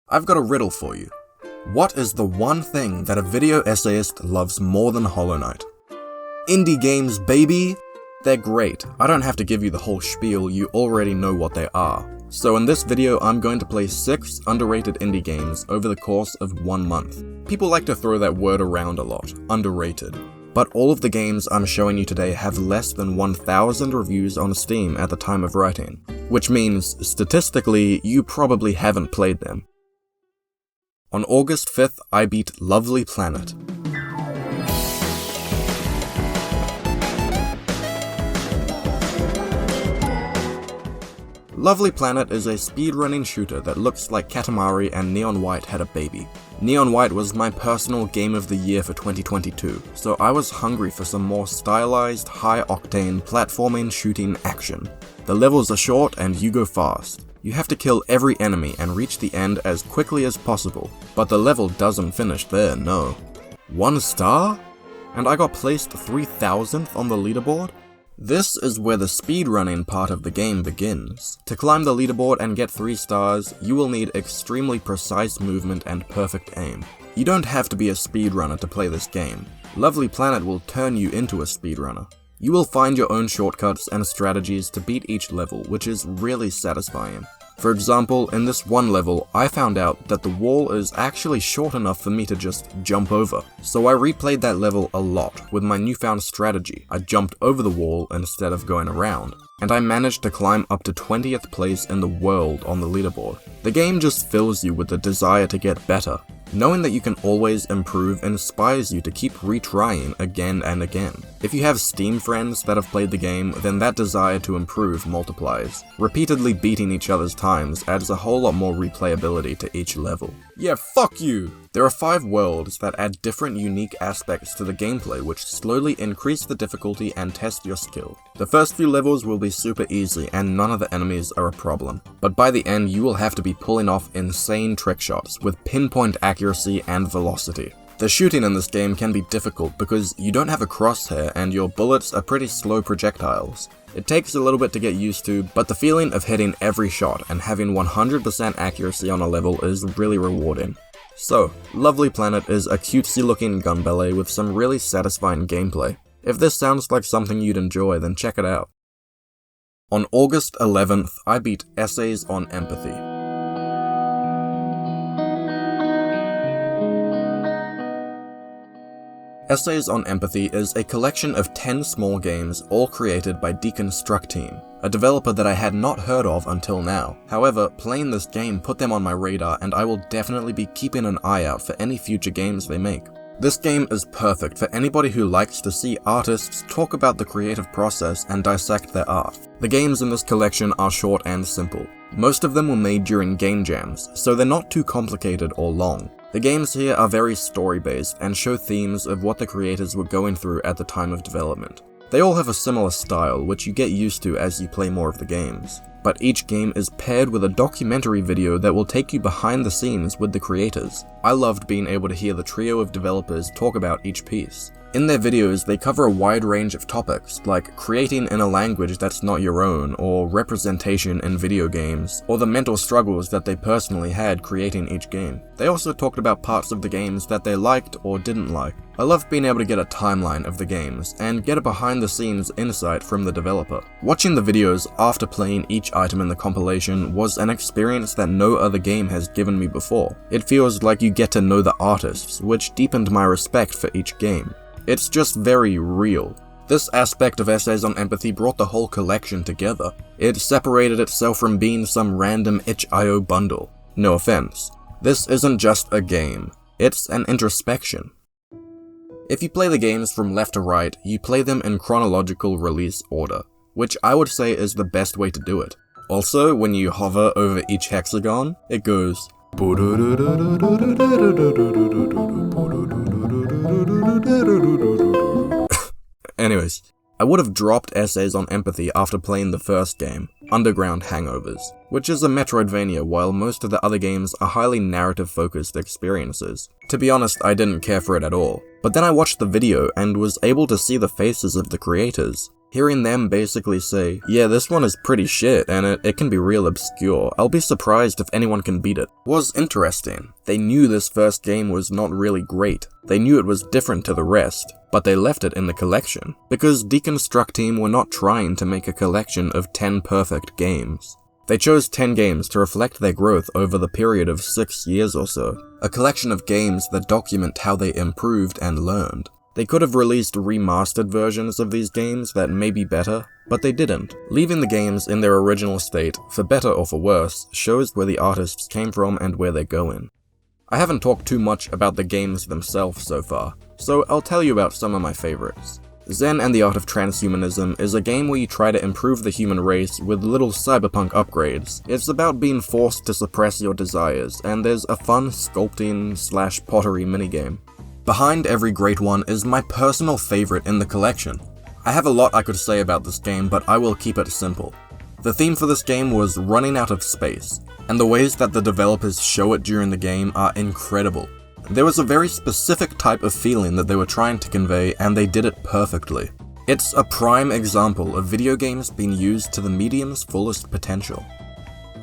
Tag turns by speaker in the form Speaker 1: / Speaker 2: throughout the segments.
Speaker 1: I've got a riddle for you. What is the one thing that a video essayist loves more than Hollow Knight? Indie games, baby! They're great. I don't have to give you the whole spiel, you already know what they are. So in this video, I'm going to play 6 underrated indie games over the course of 1 month. People like to throw that word around a lot, underrated. But all of the games I'm showing you today have less than 1,000 reviews on Steam at the time of writing, which means, statistically, you probably haven't played them. On August 5th, I beat Lovely Planet. Lovely Planet is a speedrunning shooter that looks like Katamari and Neon White had a baby. Neon White was my personal game of the year for 2022, so I was hungry for some more stylized, high-octane, platforming shooting action. The levels are short and you go fast. You have to kill every enemy and reach the end as quickly as possible, but the level doesn't finish there, no. 1 star? And I got placed 3,000th on the leaderboard? This is where the speedrunning part of the game begins. To climb the leaderboard and get 3 stars, you will need extremely precise movement and perfect aim. You don't have to be a speedrunner to play this game. Lovely Planet will turn you into a speedrunner. You will find your own shortcuts and strategies to beat each level, which is really satisfying. For example, in this one level, I found out that the wall is actually short enough for me to just jump over. So I replayed that level a lot with my newfound strategy. I jumped over the wall instead of going around, and I managed to climb up to 20th place in the world on the leaderboard. The game just fills you with the desire to get better. Knowing that you can always improve inspires you to keep retrying again and again. If you have Steam friends that have played the game, then that desire to improve multiplies. Repeatedly beating each other's times adds a whole lot more replayability to each level. Yeah, fuck you! There are 5 worlds that add different unique aspects to the gameplay which slowly increase the difficulty and test your skill. The first few levels will be super easy and none of the enemies are a problem, but by the end you will have to be pulling off insane trick shots with pinpoint accuracy and velocity. The shooting in this game can be difficult because you don't have a crosshair and your bullets are pretty slow projectiles. It takes a little bit to get used to, but the feeling of hitting every shot and having 100% accuracy on a level is really rewarding. So, Lovely Planet is a cutesy looking gun ballet with some really satisfying gameplay. If this sounds like something you'd enjoy, then check it out. On August 11th, I beat Essays on Empathy. Essays on Empathy is a collection of 10 small games all created by Deconstruct Team, a developer that I had not heard of until now. However, playing this game put them on my radar and I will definitely be keeping an eye out for any future games they make. This game is perfect for anybody who likes to see artists talk about the creative process and dissect their art. The games in this collection are short and simple. Most of them were made during game jams, so they're not too complicated or long. The games here are very story-based and show themes of what the creators were going through at the time of development. They all have a similar style, which you get used to as you play more of the games. But each game is paired with a documentary video that will take you behind the scenes with the creators. I loved being able to hear the trio of developers talk about each piece. In their videos, they cover a wide range of topics, like creating in a language that's not your own, or representation in video games, or the mental struggles that they personally had creating each game. They also talked about parts of the games that they liked or didn't like. I loved being able to get a timeline of the games, and get a behind-the-scenes insight from the developer. Watching the videos after playing each item in the compilation was an experience that no other game has given me before. It feels like you get to know the artists, which deepened my respect for each game. It's just very real. This aspect of Essays on Empathy brought the whole collection together. It separated itself from being some random itch.io bundle. No offense. This isn't just a game. It's an introspection. If you play the games from left to right, you play them in chronological release order, which I would say is the best way to do it. Also, when you hover over each hexagon, it goes Anyways, I would have dropped Essays on Empathy after playing the first game, Underground Hangovers, which is a Metroidvania while most of the other games are highly narrative-focused experiences. To be honest, I didn't care for it at all, but then I watched the video and was able to see the faces of the creators. Hearing them basically say, yeah, this one is pretty shit and it can be real obscure, I'll be surprised if anyone can beat it, was interesting. They knew this first game was not really great. They knew it was different to the rest, but they left it in the collection, because Deconstruct Team were not trying to make a collection of 10 perfect games. They chose 10 games to reflect their growth over the period of 6 years or so, a collection of games that document how they improved and learned. They could have released remastered versions of these games that may be better, but they didn't. Leaving the games in their original state, for better or for worse, shows where the artists came from and where they're going. I haven't talked too much about the games themselves so far, so I'll tell you about some of my favorites. Zen and the Art of Transhumanism is a game where you try to improve the human race with little cyberpunk upgrades. It's about being forced to suppress your desires, and there's a fun sculpting/pottery minigame. Behind every great one is my personal favorite in the collection. I have a lot I could say about this game, but I will keep it simple. The theme for this game was running out of space, and the ways that the developers show it during the game are incredible. There was a very specific type of feeling that they were trying to convey, and they did it perfectly. It's a prime example of video games being used to the medium's fullest potential.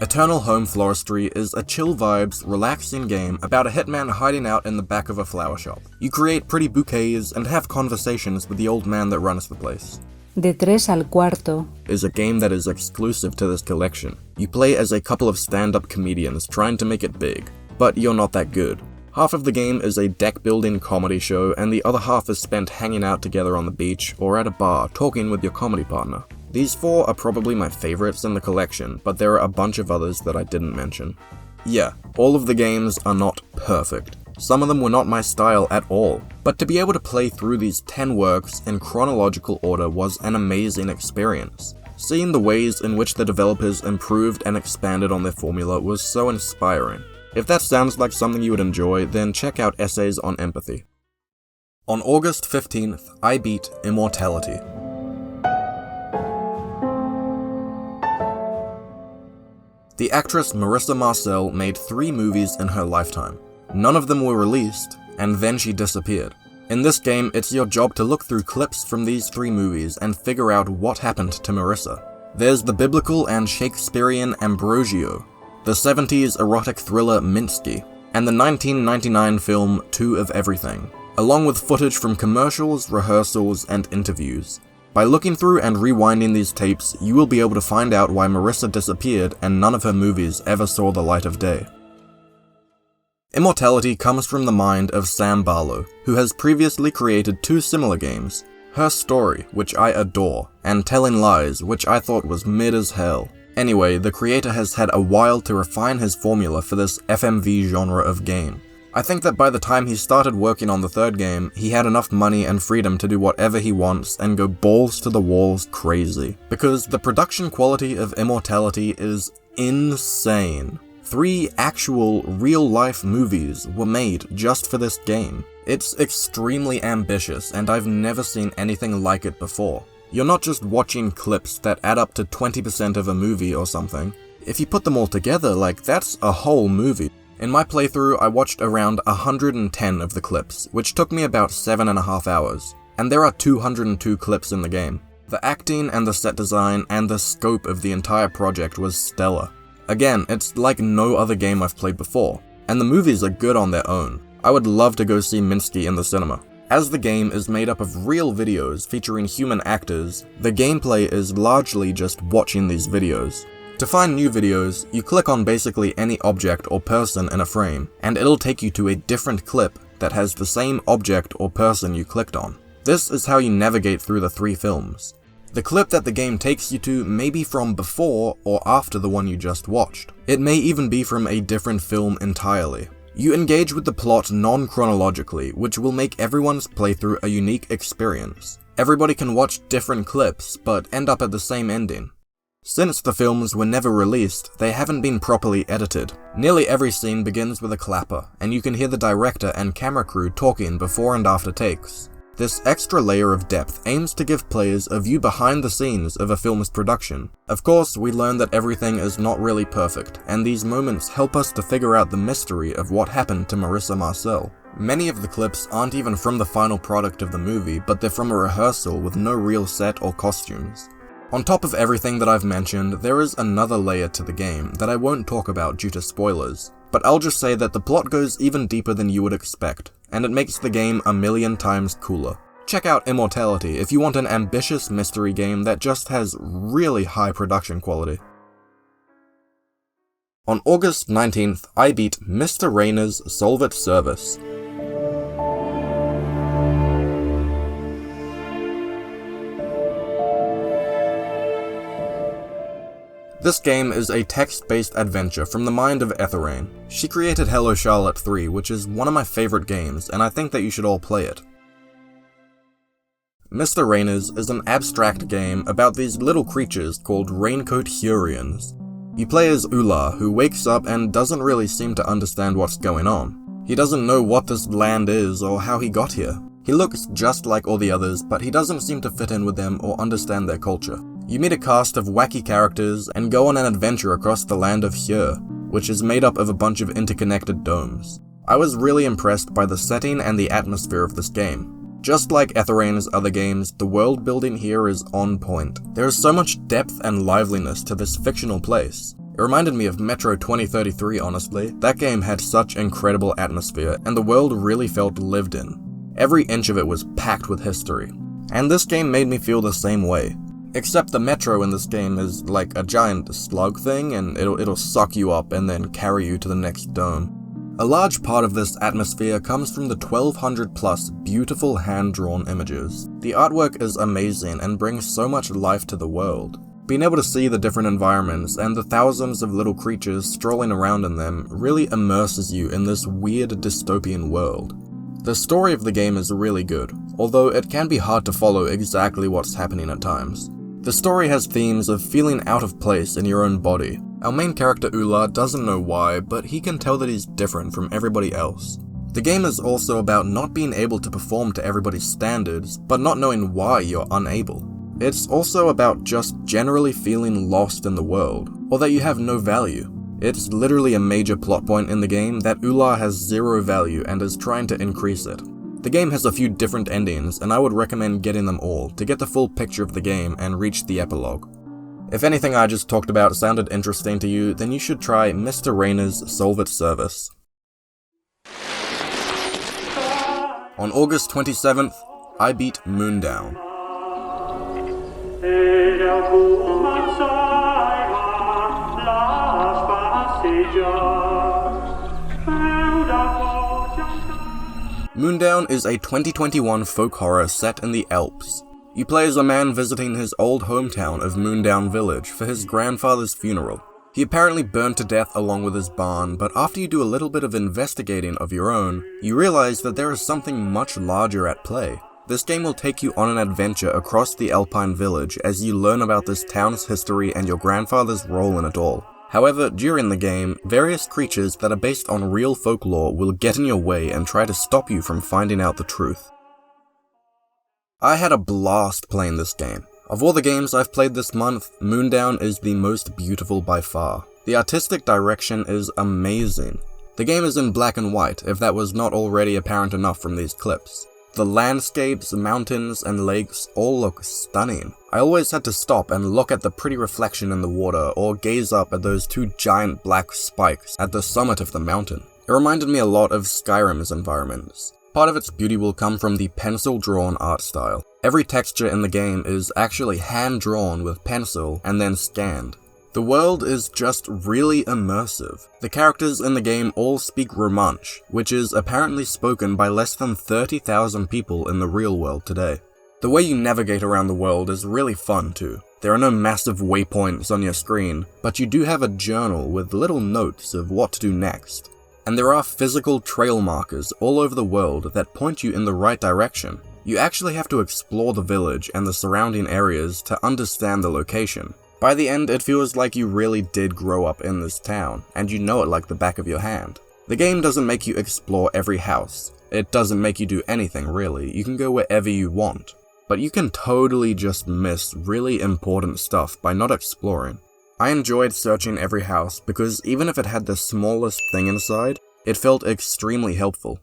Speaker 1: Eternal Home Floristry is a chill vibes, relaxing game about a hitman hiding out in the back of a flower shop. You create pretty bouquets and have conversations with the old man that runs the place.
Speaker 2: De tres al cuarto
Speaker 1: is a game that is exclusive to this collection. You play as a couple of stand-up comedians trying to make it big, but you're not that good. Half of the game is a deck-building comedy show, and the other half is spent hanging out together on the beach or at a bar talking with your comedy partner. These 4 are probably my favorites in the collection, but there are a bunch of others that I didn't mention. Yeah, all of the games are not perfect. Some of them were not my style at all, but to be able to play through these 10 works in chronological order was an amazing experience. Seeing the ways in which the developers improved and expanded on their formula was so inspiring. If that sounds like something you would enjoy, then check out Essays on Empathy. On August 15th, I beat Immortality. The actress Marissa Marcel made 3 movies in her lifetime. None of them were released, and then she disappeared. In this game, it's your job to look through clips from these 3 movies and figure out what happened to Marissa. There's the biblical and Shakespearean Ambrosio, the 70s erotic thriller Minsky, and the 1999 film Two of Everything, along with footage from commercials, rehearsals, and interviews. By looking through and rewinding these tapes, you will be able to find out why Marissa disappeared and none of her movies ever saw the light of day. Immortality comes from the mind of Sam Barlow, who has previously created 2 similar games, Her Story, which I adore, and Telling Lies, which I thought was mid as hell. Anyway, the creator has had a while to refine his formula for this FMV genre of game. I think that by the time he started working on the 3rd game, he had enough money and freedom to do whatever he wants and go balls to the walls crazy. Because the production quality of Immortality is insane. 3 actual, real-life movies were made just for this game. It's extremely ambitious, and I've never seen anything like it before. You're not just watching clips that add up to 20% of a movie or something. If you put them all together, that's a whole movie. In my playthrough, I watched around 110 of the clips, which took me about 7.5 hours, and there are 202 clips in the game. The acting and the set design and the scope of the entire project was stellar. Again, it's like no other game I've played before, and the movies are good on their own. I would love to go see Minsky in the cinema. As the game is made up of real videos featuring human actors, the gameplay is largely just watching these videos. To find new videos, you click on basically any object or person in a frame, and it'll take you to a different clip that has the same object or person you clicked on. This is how you navigate through the 3 films. The clip that the game takes you to may be from before or after the one you just watched. It may even be from a different film entirely. You engage with the plot non-chronologically, which will make everyone's playthrough a unique experience. Everybody can watch different clips, but end up at the same ending. Since the films were never released, they haven't been properly edited. Nearly every scene begins with a clapper, and you can hear the director and camera crew talking before and after takes. This extra layer of depth aims to give players a view behind the scenes of a film's production. Of course, we learn that everything is not really perfect, and these moments help us to figure out the mystery of what happened to Marissa Marcel. Many of the clips aren't even from the final product of the movie, but they're from a rehearsal with no real set or costumes. On top of everything that I've mentioned, there is another layer to the game that I won't talk about due to spoilers, but I'll just say that the plot goes even deeper than you would expect, and it makes the game a million times cooler. Check out Immortality if you want an ambitious mystery game that just has really high production quality. On August 19th, I beat Mr. Rainer's Solve It Service. This game is a text-based adventure from the mind of Etheraine. She created Hello Charlotte 3, which is one of my favorite games, and I think that you should all play it. Mr. Rainer's is an abstract game about these little creatures called Raincoat Hurians. You play as Ular, who wakes up and doesn't really seem to understand what's going on. He doesn't know what this land is or how he got here. He looks just like all the others, but he doesn't seem to fit in with them or understand their culture. You meet a cast of wacky characters and go on an adventure across the land of Hyur, which is made up of a bunch of interconnected domes. I was really impressed by the setting and the atmosphere of this game. Just like Etheraine's other games, the world building here is on point. There is so much depth and liveliness to this fictional place. It reminded me of Metro 2033, honestly. That game had such incredible atmosphere, and the world really felt lived in. Every inch of it was packed with history. And this game made me feel the same way. Except the Metro in this game is like a giant slug thing, and it'll suck you up and then carry you to the next dome. A large part of this atmosphere comes from the 1200 plus beautiful hand-drawn images. The artwork is amazing and brings so much life to the world. Being able to see the different environments and the thousands of little creatures strolling around in them really immerses you in this weird dystopian world. The story of the game is really good, although it can be hard to follow exactly what's happening at times. The story has themes of feeling out of place in your own body. Our main character Ular doesn't know why, but he can tell that he's different from everybody else. The game is also about not being able to perform to everybody's standards, but not knowing why you're unable. It's also about just generally feeling lost in the world, or that you have no value. It's literally a major plot point in the game that Ular has zero value and is trying to increase it. The game has a few different endings, and I would recommend getting them all to get the full picture of the game and reach the epilogue. If anything I just talked about sounded interesting to you, then you should try Mr. Rainer's Solve It Service. On August 27th, I beat Mundaun. Mundaun is a 2021 folk horror set in the Alps. You play as a man visiting his old hometown of Mundaun Village for his grandfather's funeral. He apparently burned to death along with his barn, but after you do a little bit of investigating of your own, you realize that there is something much larger at play. This game will take you on an adventure across the Alpine village as you learn about this town's history and your grandfather's role in it all. However, during the game, various creatures that are based on real folklore will get in your way and try to stop you from finding out the truth. I had a blast playing this game. Of all the games I've played this month, Mundaun is the most beautiful by far. The artistic direction is amazing. The game is in black and white, if that was not already apparent enough from these clips. The landscapes, mountains, and lakes all look stunning. I always had to stop and look at the pretty reflection in the water or gaze up at those two giant black spikes at the summit of the mountain. It reminded me a lot of Skyrim's environments. Part of its beauty will come from the pencil-drawn art style. Every texture in the game is actually hand-drawn with pencil and then scanned. The world is just really immersive. The characters in the game all speak Romansh, which is apparently spoken by less than 30,000 people in the real world today. The way you navigate around the world is really fun too. There are no massive waypoints on your screen, but you do have a journal with little notes of what to do next. And there are physical trail markers all over the world that point you in the right direction. You actually have to explore the village and the surrounding areas to understand the location. By the end, it feels like you really did grow up in this town, and you know it like the back of your hand. The game doesn't make you explore every house. It doesn't make you do anything really, you can go wherever you want. But you can totally just miss really important stuff by not exploring. I enjoyed searching every house because even if it had the smallest thing inside, it felt extremely helpful.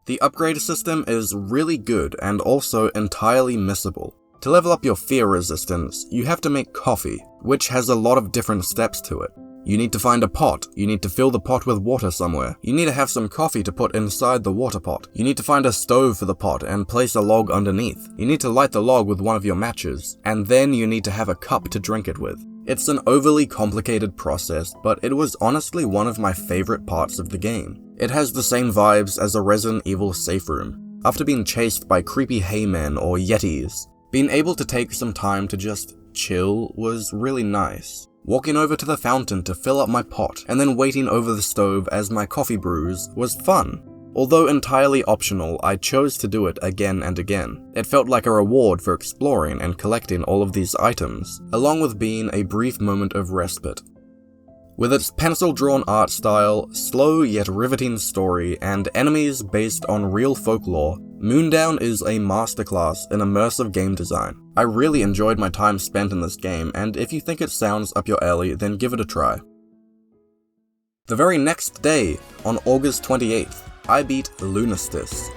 Speaker 1: The upgrade system is really good and also entirely missable. To level up your fear resistance, you have to make coffee, which has a lot of different steps to it. You need to find a pot, you need to fill the pot with water somewhere, you need to have some coffee to put inside the water pot, you need to find a stove for the pot and place a log underneath, you need to light the log with one of your matches, and then you need to have a cup to drink it with. It's an overly complicated process, but it was honestly one of my favorite parts of the game. It has the same vibes as a Resident Evil safe room. After being chased by creepy haymen or yetis, being able to take some time to just chill was really nice. Walking over to the fountain to fill up my pot, and then waiting over the stove as my coffee brews was fun. Although entirely optional, I chose to do it again and again. It felt like a reward for exploring and collecting all of these items, along with being a brief moment of respite. With its pencil-drawn art style, slow yet riveting story, and enemies based on real folklore, Mundaun is a masterclass in immersive game design. I really enjoyed my time spent in this game, and if you think it sounds up your alley, then give it a try. The very next day, on August 28th, I beat Lunistice.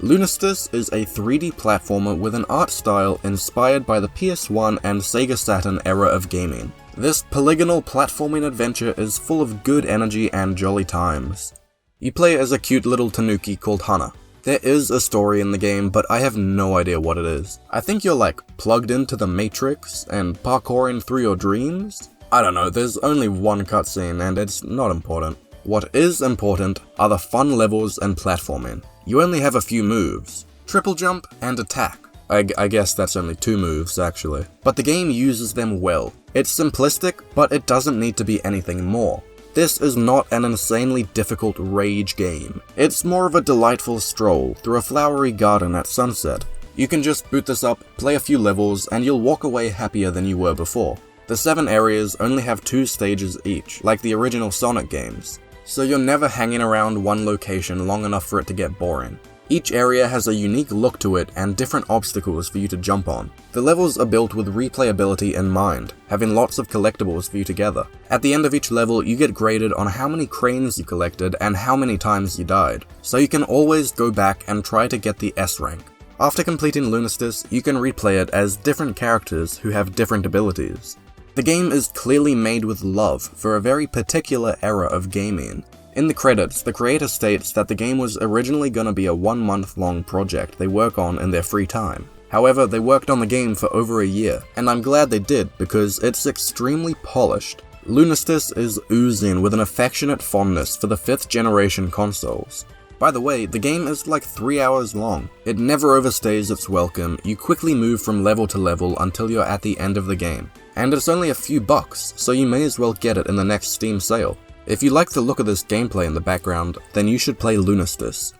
Speaker 1: Lunistice is a 3D platformer with an art style inspired by the PS1 and Sega Saturn era of gaming. This polygonal platforming adventure is full of good energy and jolly times. You play as a cute little tanuki called Hana. There is a story in the game, but I have no idea what it is. I think you're like plugged into the Matrix and parkouring through your dreams? I don't know, there's only one cutscene and it's not important. What is important are the fun levels and platforming. You only have a few moves, triple jump and attack. I guess that's only 2 moves actually. But the game uses them well. It's simplistic, but it doesn't need to be anything more. This is not an insanely difficult rage game. It's more of a delightful stroll through a flowery garden at sunset. You can just boot this up, play a few levels, and you'll walk away happier than you were before. The 7 areas only have 2 stages each, like the original Sonic games, so you're never hanging around one location long enough for it to get boring. Each area has a unique look to it and different obstacles for you to jump on. The levels are built with replayability in mind, having lots of collectibles for you to gather. At the end of each level, you get graded on how many cranes you collected and how many times you died, so you can always go back and try to get the S rank. After completing Lunistice, you can replay it as different characters who have different abilities. The game is clearly made with love for a very particular era of gaming. In the credits, the creator states that the game was originally going to be a 1-month-long project they work on in their free time. However, they worked on the game for over a year, and I'm glad they did because it's extremely polished. Lunistice is oozing with an affectionate fondness for the 5th generation consoles. By the way, the game is like 3 hours long. It never overstays its welcome, you quickly move from level to level until you're at the end of the game. And it's only a few bucks, so you may as well get it in the next Steam sale. If you like the look of this gameplay in the background, then you should play Lunistice.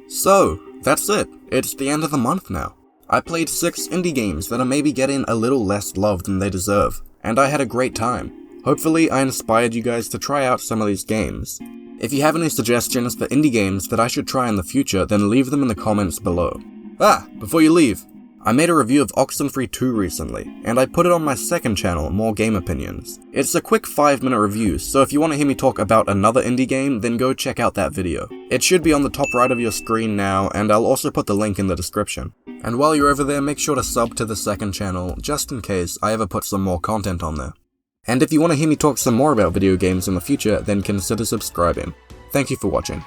Speaker 1: So, that's it. It's the end of the month now. I played 6 indie games that are maybe getting a little less love than they deserve, and I had a great time. Hopefully I inspired you guys to try out some of these games. If you have any suggestions for indie games that I should try in the future, then leave them in the comments below. Before you leave, I made a review of Oxenfree 2 recently, and I put it on my second channel, More Game Opinions. It's a quick 5-minute review, so if you want to hear me talk about another indie game, then go check out that video. It should be on the top right of your screen now, and I'll also put the link in the description. And while you're over there, make sure to sub to the second channel, just in case I ever put some more content on there. And if you want to hear me talk some more about video games in the future, then consider subscribing. Thank you for watching.